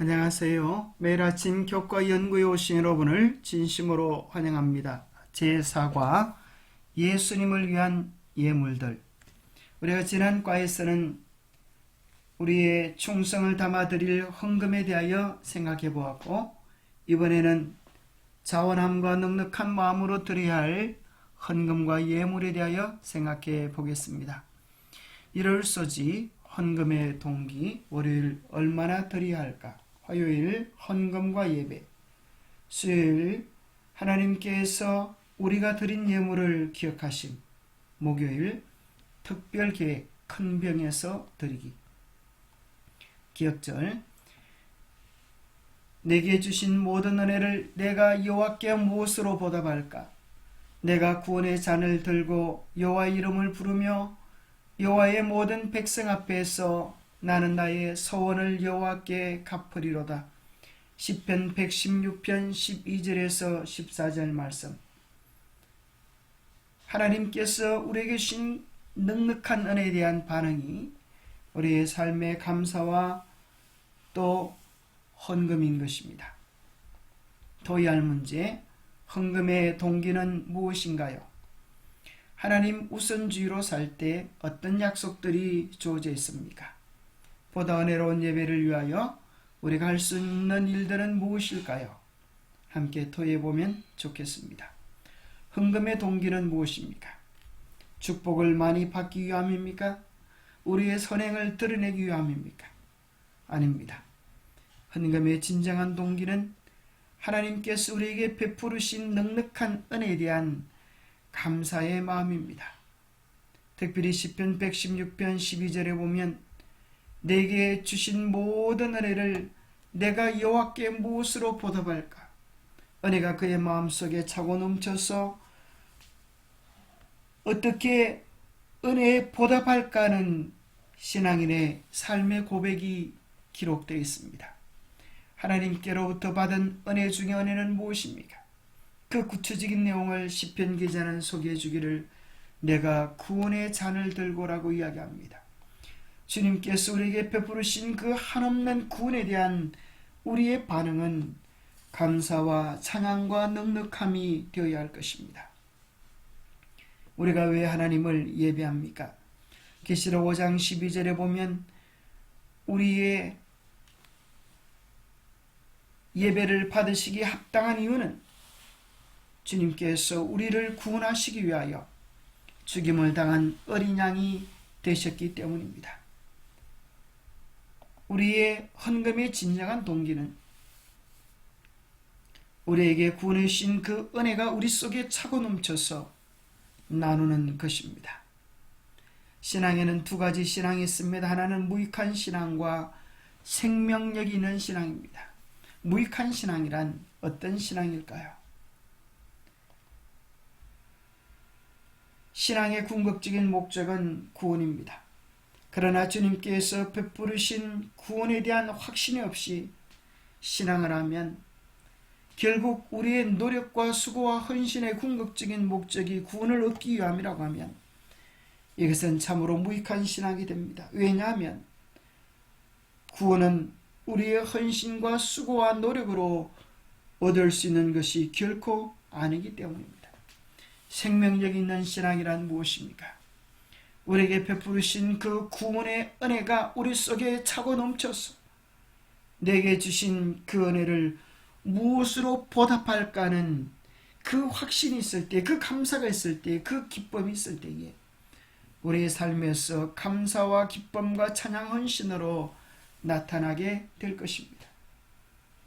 안녕하세요. 매일 아침 교과 연구에 오신 여러분을 진심으로 환영합니다. 제4과 예수님을 위한 예물들. 우리가 지난 과에서는 우리의 충성을 담아드릴 헌금에 대하여 생각해 보았고, 이번에는 자원함과 넉넉한 마음으로 드려야 할 헌금과 예물에 대하여 생각해 보겠습니다. 일월소지 헌금의 동기, 월요일 얼마나 드려야 할까? 화요일 헌금과 예배, 수요일 하나님께서 우리가 드린 예물을 기억하심, 목요일 특별계획 큰 병에서 드리기. 기억절, 내게 주신 모든 은혜를 내가 여호와께 무엇으로 보답할까? 내가 구원의 잔을 들고 여호와 이름을 부르며 여호와의 모든 백성 앞에서 나는 나의 서원을 여호와께 갚으리로다. 시편 116편 12절에서 14절 말씀. 하나님께서 우리에게 주신 넉넉한 은혜에 대한 반응이 우리의 삶의 감사와 또 헌금인 것입니다. 도의할 문제, 헌금의 동기는 무엇인가요? 하나님 우선주의로 살 때 어떤 약속들이 주어져 있습니까? 보다 은혜로운 예배를 위하여 우리가 할 수 있는 일들은 무엇일까요? 함께 토의해보면 좋겠습니다. 헌금의 동기는 무엇입니까? 축복을 많이 받기 위함입니까? 우리의 선행을 드러내기 위함입니까? 아닙니다. 헌금의 진정한 동기는 하나님께서 우리에게 베푸르신 넉넉한 은혜에 대한 감사의 마음입니다. 특별히 시편 116편 12절에 보면 내게 주신 모든 은혜를 내가 여호와께 무엇으로 보답할까? 은혜가 그의 마음속에 차고 넘쳐서 어떻게 은혜에 보답할까 하는 신앙인의 삶의 고백이 기록되어 있습니다. 하나님께로부터 받은 은혜 중의 은혜는 무엇입니까? 그 구체적인 내용을 시편 기자는 소개해 주기를 내가 구원의 잔을 들고라고 이야기합니다. 주님께서 우리에게 베푸르신 그 한없는 구원에 대한 우리의 반응은 감사와 찬양과 넉넉함이 되어야 할 것입니다. 우리가 왜 하나님을 예배합니까? 계시록 5장 12절에 보면 우리의 예배를 받으시기 합당한 이유는 주님께서 우리를 구원하시기 위하여 죽임을 당한 어린 양이 되셨기 때문입니다. 우리의 헌금의 진정한 동기는 우리에게 구원해 주신 그 은혜가 우리 속에 차고 넘쳐서 나누는 것입니다. 신앙에는 두 가지 신앙이 있습니다. 하나는 무익한 신앙과 생명력이 있는 신앙입니다. 무익한 신앙이란 어떤 신앙일까요? 신앙의 궁극적인 목적은 구원입니다. 그러나 주님께서 베푸르신 구원에 대한 확신이 없이 신앙을 하면 결국 우리의 노력과 수고와 헌신의 궁극적인 목적이 구원을 얻기 위함이라고 하면 이것은 참으로 무익한 신앙이 됩니다. 왜냐하면 구원은 우리의 헌신과 수고와 노력으로 얻을 수 있는 것이 결코 아니기 때문입니다. 생명력 있는 신앙이란 무엇입니까? 우리에게 베푸르신 그 구원의 은혜가 우리 속에 차고 넘쳐서 내게 주신 그 은혜를 무엇으로 보답할까 하는 그 확신이 있을 때, 그 감사가 있을 때, 그 기쁨이 있을 때에 우리의 삶에서 감사와 기쁨과 찬양 헌신으로 나타나게 될 것입니다.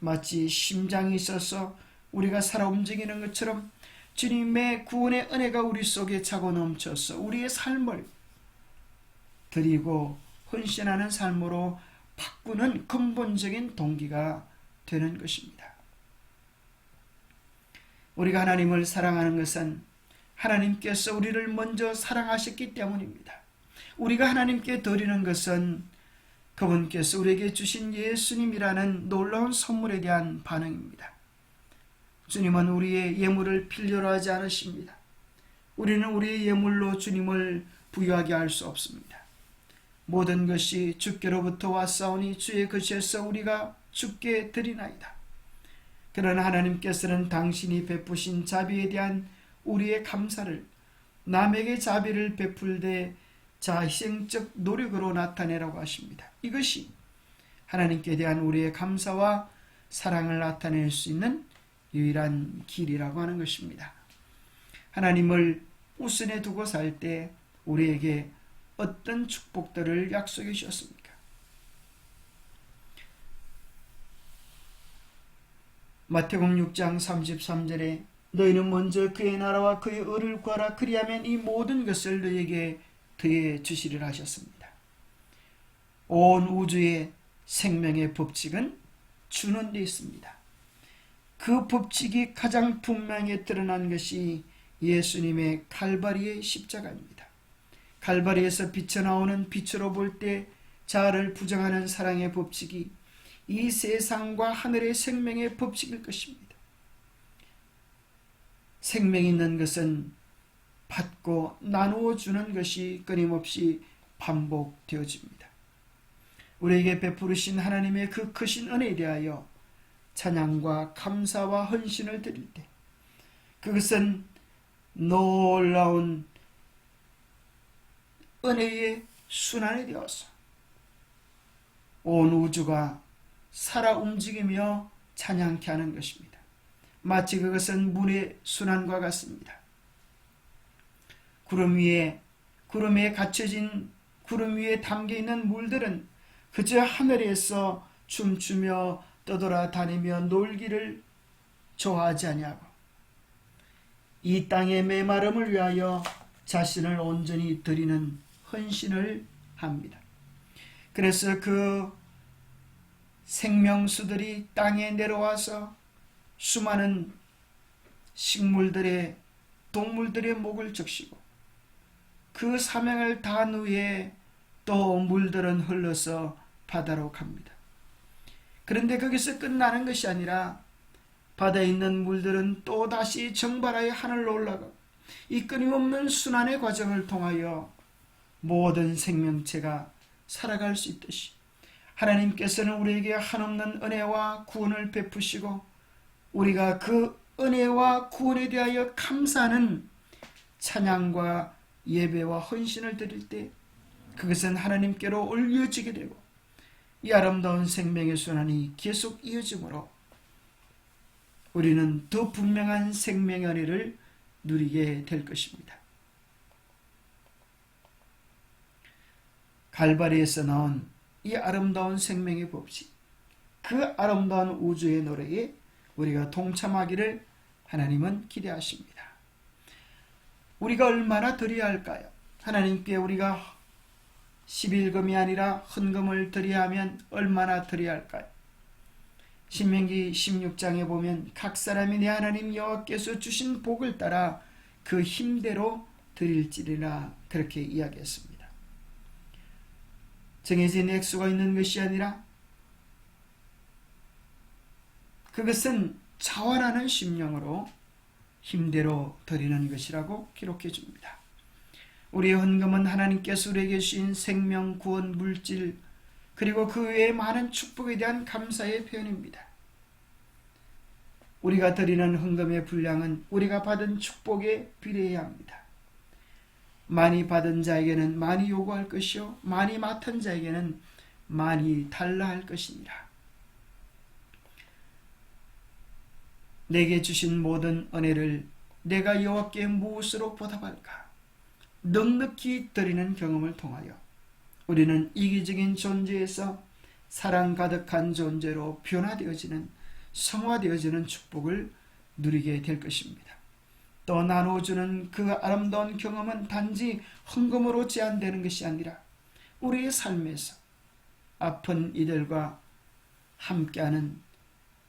마치 심장이 있어서 우리가 살아 움직이는 것처럼 주님의 구원의 은혜가 우리 속에 차고 넘쳐서 우리의 삶을 드리고 헌신하는 삶으로 바꾸는 근본적인 동기가 되는 것입니다. 우리가 하나님을 사랑하는 것은 하나님께서 우리를 먼저 사랑하셨기 때문입니다. 우리가 하나님께 드리는 것은 그분께서 우리에게 주신 예수님이라는 놀라운 선물에 대한 반응입니다. 주님은 우리의 예물을 필요로 하지 않으십니다. 우리는 우리의 예물로 주님을 부유하게 할 수 없습니다. 모든 것이 주께로부터 왔사오니 주의 것에서 우리가 주께 드리나이다. 그러나 하나님께서는 당신이 베푸신 자비에 대한 우리의 감사를 남에게 자비를 베풀 때 자희생적 노력으로 나타내라고 하십니다. 이것이 하나님께 대한 우리의 감사와 사랑을 나타낼 수 있는 유일한 길이라고 하는 것입니다. 하나님을 우선에 두고 살 때 우리에게 어떤 축복들을 약속해 주셨습니까? 마태복음 6장 33절에 너희는 먼저 그의 나라와 그의 의를 구하라. 그리하면 이 모든 것을 너희에게 더해 주시리라 하셨습니다. 온 우주의 생명의 법칙은 주는 데 있습니다. 그 법칙이 가장 분명히 드러난 것이 예수님의 칼바리의 십자가입니다. 칼바리에서 비쳐나오는 빛으로 볼 때 자아를 부정하는 사랑의 법칙이 이 세상과 하늘의 생명의 법칙일 것입니다. 생명 있는 것은 받고 나누어 주는 것이 끊임없이 반복되어집니다. 우리에게 베푸르신 하나님의 그 크신 은혜에 대하여 찬양과 감사와 헌신을 드릴 때 그것은 놀라운 은혜의 순환이 되어서 온 우주가 살아 움직이며 찬양케 하는 것입니다. 마치 그것은 물의 순환과 같습니다. 구름 위에 갇혀진 구름 위에 담겨있는 물들은 그저 하늘에서 춤추며 떠돌아다니며 놀기를 좋아하지 아니하고 이 땅의 메마름을 위하여 자신을 온전히 드리는 헌신을 합니다. 그래서 그 생명수들이 땅에 내려와서 수많은 식물들의 동물들의 목을 적시고 그 사명을 다한 후에 또 물들은 흘러서 바다로 갑니다. 그런데 거기서 끝나는 것이 아니라 바다에 있는 물들은 또 다시 정발하여 하늘로 올라가고 이 끊임없는 순환의 과정을 통하여 모든 생명체가 살아갈 수 있듯이 하나님께서는 우리에게 한없는 은혜와 구원을 베푸시고 우리가 그 은혜와 구원에 대하여 감사하는 찬양과 예배와 헌신을 드릴 때 그것은 하나님께로 올려지게 되고 이 아름다운 생명의 순환이 계속 이어지므로 우리는 더 분명한 생명의 은혜를 누리게 될 것입니다. 갈바리에서 나온 이 아름다운 생명의 법칙, 그 아름다운 우주의 노래에 우리가 동참하기를 하나님은 기대하십니다. 우리가 얼마나 드려야 할까요? 하나님께 우리가 11금이 아니라 헌금을 드려야 하면 얼마나 드려야 할까요? 신명기 16장에 보면 각 사람이 내 하나님 여호와께서 주신 복을 따라 그 힘대로 드릴지리라 그렇게 이야기했습니다. 정해진 액수가 있는 것이 아니라 그것은 자원하는 심령으로 힘대로 드리는 것이라고 기록해 줍니다. 우리의 헌금은 하나님께서 우리에게 주신 생명, 구원, 물질 그리고 그 외의 많은 축복에 대한 감사의 표현입니다. 우리가 드리는 헌금의 분량은 우리가 받은 축복에 비례해야 합니다. 많이 받은 자에게는 많이 요구할 것이요 많이 맡은 자에게는 많이 달라 할 것이니라. 내게 주신 모든 은혜를 내가 여호와께 무엇으로 보답할까? 넉넉히 드리는 경험을 통하여 우리는 이기적인 존재에서 사랑 가득한 존재로 변화되어지는 성화되어지는 축복을 누리게 될 것입니다. 또 나눠주는 그 아름다운 경험은 단지 헌금으로 제한되는 것이 아니라 우리의 삶에서 아픈 이들과 함께하는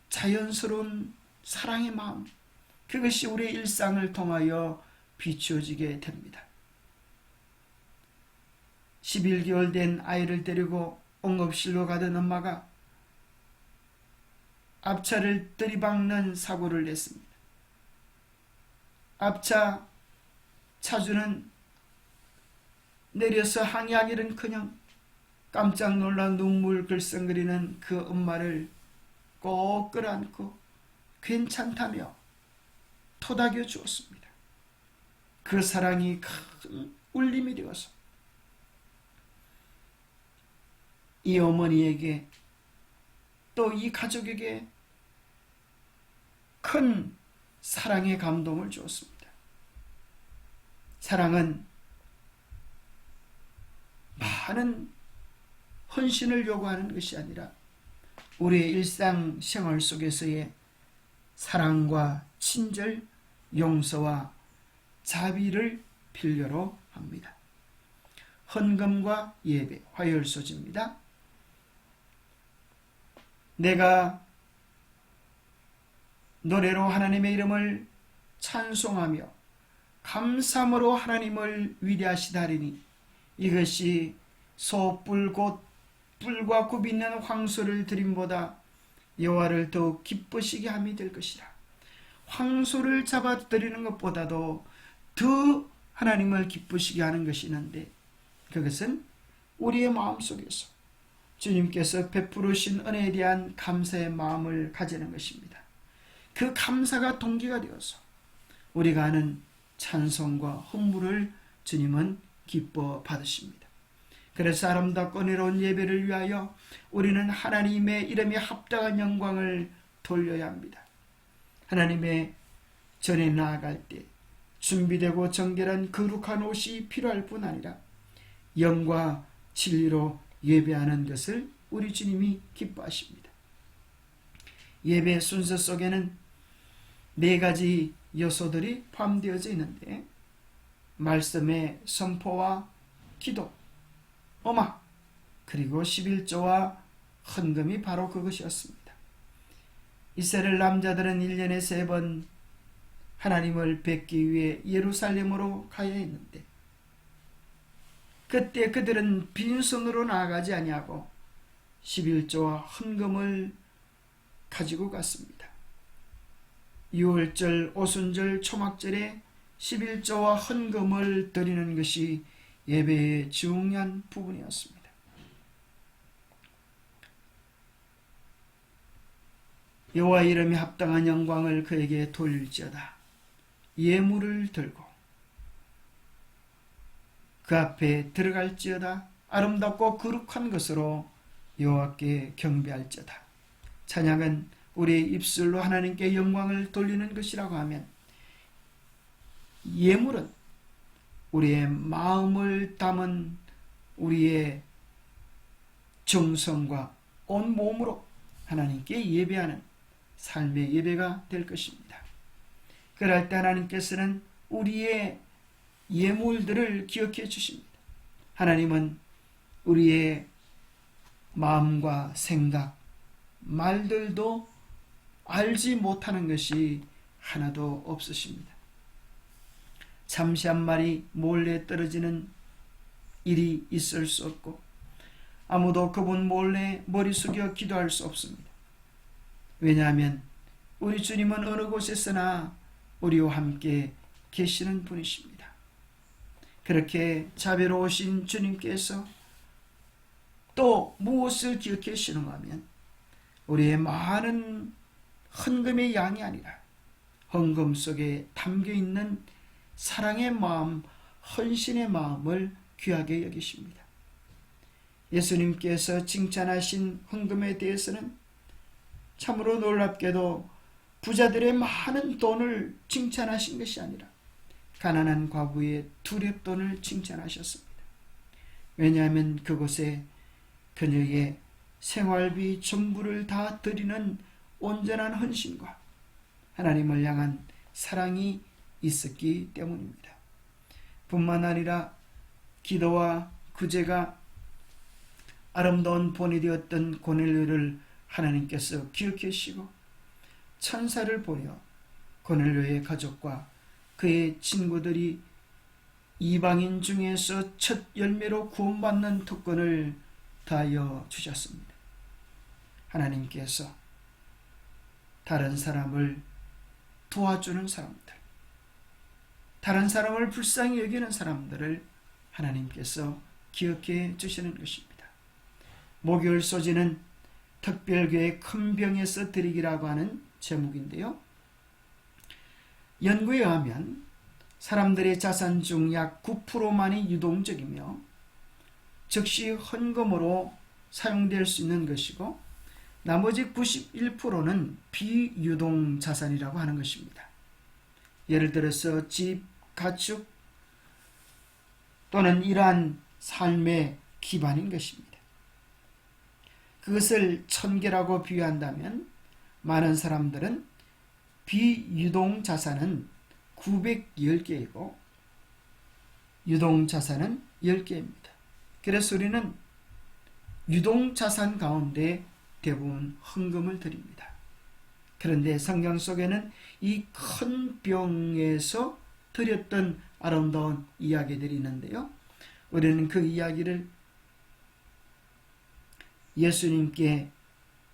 자연스러운 사랑의 마음, 그것이 우리의 일상을 통하여 비추어지게 됩니다. 11개월 된 아이를 데리고 응급실로 가던 엄마가 앞차를 들이박는 사고를 냈습니다. 앞차 차주는 내려서 항의하기는커녕 깜짝 놀라 눈물 글썽거리는 그 엄마를 꼭 끌어안고 괜찮다며 토닥여 주었습니다. 그 사랑이 큰 울림이 되어서 이 어머니에게 또 이 가족에게 큰 사랑의 감동을 주었습니다. 사랑은 많은 헌신을 요구하는 것이 아니라 우리의 일상생활 속에서의 사랑과 친절, 용서와 자비를 필요로 합니다. 헌금과 예배, 화요일소지입니다. 내가 노래로 하나님의 이름을 찬송하며 감사함으로 하나님을 위대하시다리니 이것이 소뿔 곧 뿔과 굽이 있는 황소를 드림보다 여호와를 더욱 기쁘시게 함이 될 것이라. 황소를 잡아 드리는 것보다도 더 하나님을 기쁘시게 하는 것이 있는데 그것은 우리의 마음속에서 주님께서 베푸르신 은혜에 대한 감사의 마음을 가지는 것입니다. 그 감사가 동기가 되어서 우리가 하는 찬송과 헌물을 주님은 기뻐 받으십니다. 그래서 아름답고 은혜로운 예배를 위하여 우리는 하나님의 이름에 합당한 영광을 돌려야 합니다. 하나님의 전에 나아갈 때 준비되고 정결한 거룩한 옷이 필요할 뿐 아니라 영과 진리로 예배하는 것을 우리 주님이 기뻐하십니다. 예배 순서 속에는 4가지 요소들이 포함되어져 있는데 말씀의 선포와 기도, 음악, 그리고 11조와 헌금이 바로 그것이었습니다. 이스라엘 남자들은 1년에 3번 하나님을 뵙기 위해 예루살렘으로 가야 했는데 그때 그들은 빈손으로 나아가지 아니하고 11조와 헌금을 가지고 갔습니다. 6월절, 오순절, 초막절에 11조와 헌금을 드리는 것이 예배의 중요한 부분이었습니다. 여호와 이름이 합당한 영광을 그에게 돌릴지어다. 예물을 들고 그 앞에 들어갈지어다. 아름답고 거룩한 것으로 여호와께 경배할지어다. 찬양은 우리의 입술로 하나님께 영광을 돌리는 것이라고 하면 예물은 우리의 마음을 담은 우리의 정성과 온 몸으로 하나님께 예배하는 삶의 예배가 될 것입니다. 그럴 때 하나님께서는 우리의 예물들을 기억해 주십니다. 하나님은 우리의 마음과 생각, 말들도 알지 못하는 것이 하나도 없으십니다. 잠시 한 마리 몰래 떨어지는 일이 있을 수 없고 아무도 그분 몰래 머리 숙여 기도할 수 없습니다. 왜냐하면 우리 주님은 어느 곳에서나 우리와 함께 계시는 분이십니다. 그렇게 자비로우신 주님께서 또 무엇을 기억하시는가 하면 우리의 많은 헌금의 양이 아니라 헌금 속에 담겨있는 사랑의 마음, 헌신의 마음을 귀하게 여기십니다. 예수님께서 칭찬하신 헌금에 대해서는 참으로 놀랍게도 부자들의 많은 돈을 칭찬하신 것이 아니라 가난한 과부의 2렙돈을 칭찬하셨습니다. 왜냐하면 그곳에 그녀의 생활비 전부를 다 드리는 온전한 헌신과 하나님을 향한 사랑이 있었기 때문입니다. 뿐만 아니라 기도와 구제가 아름다운 본이 되었던 고넬료를 하나님께서 기억하시고 천사를 보여 고넬료의 가족과 그의 친구들이 이방인 중에서 첫 열매로 구원받는 특권을 다하여 주셨습니다. 하나님께서 다른 사람을 도와주는 사람들, 다른 사람을 불쌍히 여기는 사람들을 하나님께서 기억해 주시는 것입니다. 목요일 소지는 특별교회 큰 병에서 드리기라고 하는 제목인데요. 연구에 의하면 사람들의 자산 중 약 9%만이 유동적이며 즉시 헌금으로 사용될 수 있는 것이고 나머지 91%는 비유동 자산이라고 하는 것입니다. 예를 들어서 집, 가축 또는 이러한 삶의 기반인 것입니다. 그것을 천계라고 비유한다면 많은 사람들은 비유동 자산은 910개이고 유동 자산은 10개입니다. 그래서 우리는 유동 자산 가운데 대부분 헌금을 드립니다. 그런데 성경 속에는 이 큰 병에서 드렸던 아름다운 이야기들이 있는데요. 우리는 그 이야기를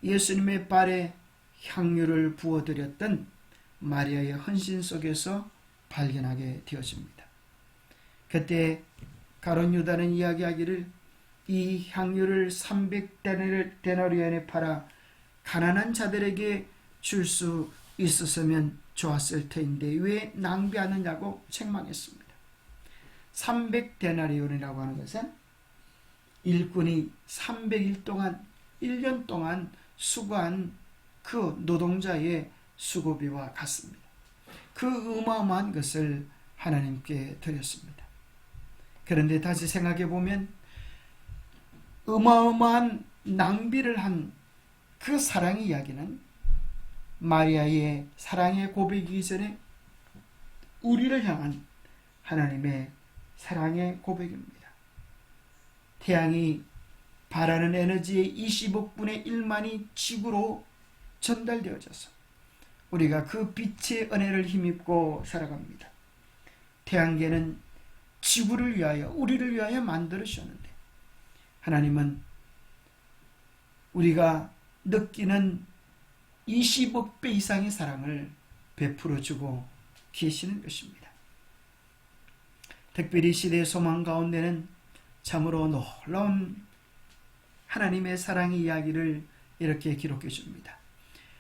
예수님의 발에 향유를 부어드렸던 마리아의 헌신 속에서 발견하게 되어집니다. 그때 가룟 유다는 이야기하기를 이 향유를 300데나리온에 팔아 가난한 자들에게 줄 수 있었으면 좋았을 텐데 왜 낭비하느냐고 책망했습니다. 300데나리온이라고 하는 것은 일꾼이 300일 동안 1년 동안 수고한 그 노동자의 수고비와 같습니다. 그 어마어마한 것을 하나님께 드렸습니다. 그런데 다시 생각해 보면 어마어마한 낭비를 한 그 사랑의 이야기는 마리아의 사랑의 고백이기 이전에 우리를 향한 하나님의 사랑의 고백입니다. 태양이 발하는 에너지의 20억 분의 1만이 지구로 전달되어져서 우리가 그 빛의 은혜를 힘입고 살아갑니다. 태양계는 지구를 위하여 우리를 위하여 만들어 주셨는데 하나님은 우리가 느끼는 20억 배 이상의 사랑을 베풀어 주고 계시는 것입니다. 특별히 시대의 소망 가운데는 참으로 놀라운 하나님의 사랑의 이야기를 이렇게 기록해 줍니다.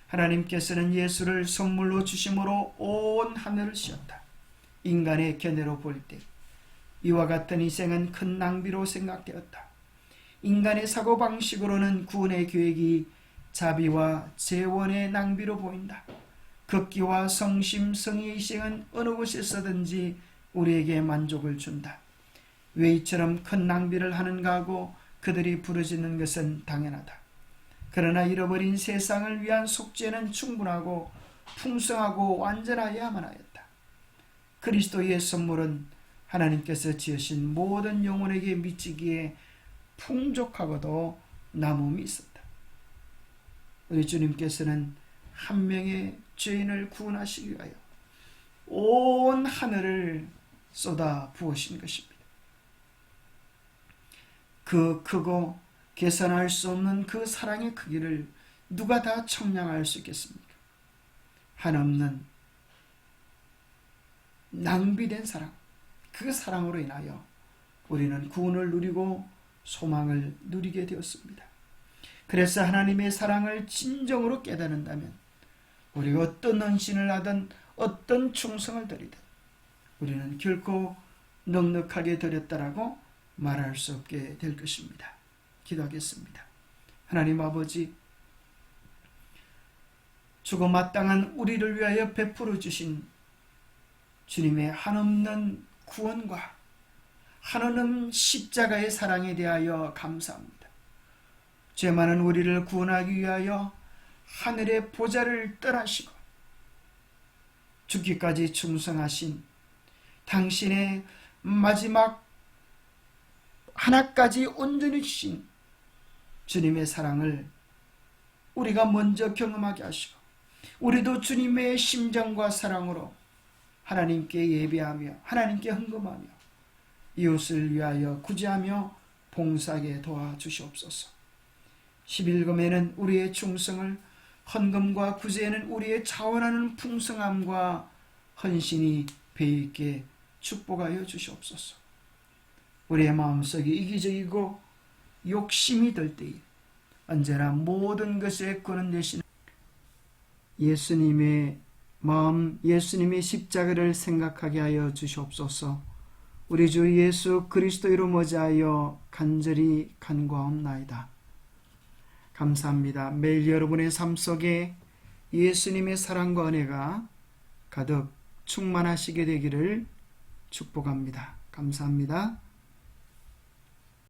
하나님께서는 예수를 선물로 주심으로 온 하늘을 씌웠다. 인간의 견해로 볼 때 이와 같은 희생은 큰 낭비로 생각되었다. 인간의 사고방식으로는 구원의 계획이 자비와 재원의 낭비로 보인다. 극기와 성심, 성의의 희생은 어느 곳에서든지 우리에게 만족을 준다. 왜 이처럼 큰 낭비를 하는가 하고 그들이 부르짖는 것은 당연하다. 그러나 잃어버린 세상을 위한 속죄는 충분하고 풍성하고 완전하여야만 하였다. 그리스도의 선물은 하나님께서 지으신 모든 영혼에게 미치기에 풍족하고도 남음이 있었다. 우리 주님께서는 한 명의 죄인을 구원하시기 위하여 온 하늘을 쏟아 부으신 것입니다. 그 크고 계산할 수 없는 그 사랑의 크기를 누가 다 청량할 수 있겠습니까? 한없는 낭비된 사랑, 그 사랑으로 인하여 우리는 구원을 누리고 소망을 누리게 되었습니다. 그래서 하나님의 사랑을 진정으로 깨닫는다면 우리가 어떤 헌신을 하든 어떤 충성을 드리든 우리는 결코 넉넉하게 드렸다라고 말할 수 없게 될 것입니다. 기도하겠습니다. 하나님 아버지, 죽어 마땅한 우리를 위하여 베풀어 주신 주님의 한없는 구원과 한없는 십자가의 사랑에 대하여 감사합니다. 죄 많은 우리를 구원하기 위하여 하늘의 보좌를 떠나시고 죽기까지 충성하신 당신의 마지막 하나까지 온전히 주신 주님의 사랑을 우리가 먼저 경험하게 하시고 우리도 주님의 심정과 사랑으로 하나님께 예배하며 하나님께 헌금하며 이웃을 위하여 구제하며 봉사하게 도와주시옵소서. 11금에는 우리의 충성을, 헌금과 구제에는 우리의 자원하는 풍성함과 헌신이 배있게 축복하여 주시옵소서. 우리의 마음속에 이기적이고 욕심이 들 때에 언제나 모든 것에 근원 되시는 예수님의 마음, 예수님의 십자가를 생각하게 하여 주시옵소서. 우리 주 예수 그리스도로 머지하여 간절히 간구하옵나이다. 감사합니다. 매일 여러분의 삶 속에 예수님의 사랑과 은혜가 가득 충만하시게 되기를 축복합니다. 감사합니다.